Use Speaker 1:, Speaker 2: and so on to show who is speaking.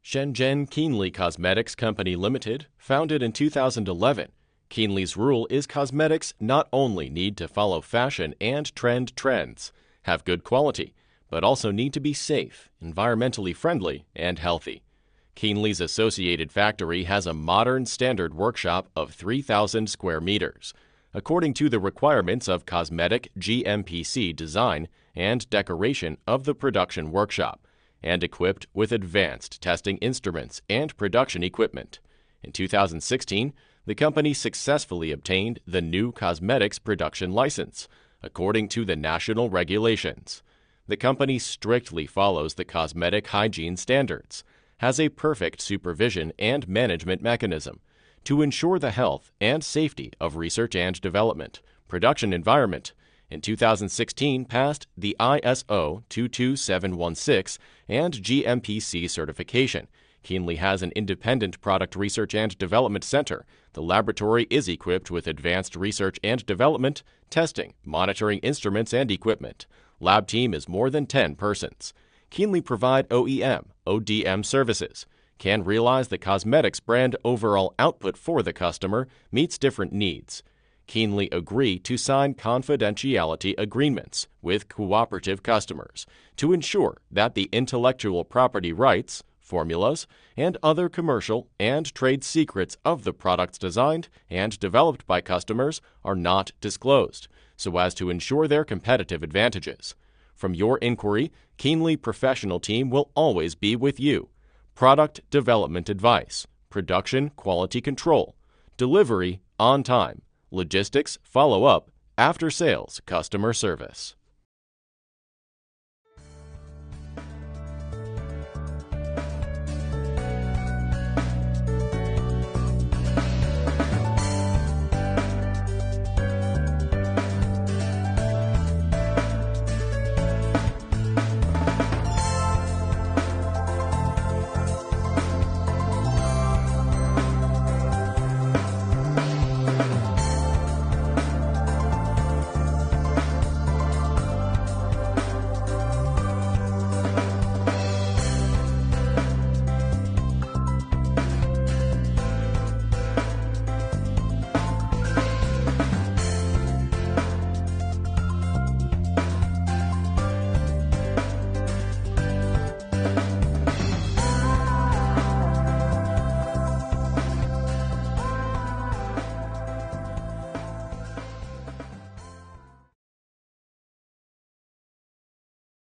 Speaker 1: Shenzhen Keenly Cosmetics Company Limited, founded in 2011. Keenly's rule is cosmetics not only need to follow fashion and trends, have good quality, but also need to be safe, environmentally friendly, and healthy. Keenly's associated factory has a modern standard workshop of 3,000 square meters, according to the requirements of cosmetic GMPC design and decoration of the production workshop, and equipped with advanced testing instruments and production equipment. In 2016, the company successfully obtained the new cosmetics production license, according to the national regulations. The company strictly follows the cosmetic hygiene standards, has a perfect supervision and management mechanism to ensure the health and safety of research and development, production environment. In 2016, passed the ISO 22716 and GMPC certification. Keenly has an independent product research and development center. The laboratory is equipped with advanced research and development, testing, monitoring instruments and equipment. Lab team is more than 10 persons. Keenly provide OEM, ODM services. Can realize the cosmetics brand overall output for the customer meets different needs. Keenly agree to sign confidentiality agreements with cooperative customers to ensure that the intellectual property rights, formulas, and other commercial and trade secrets of the products designed and developed by customers are not disclosed, so as to ensure their competitive advantages. From your inquiry, Keenly professional team will always be with you. Product development advice, production quality control, delivery on time, logistics follow-up, after-sales customer service.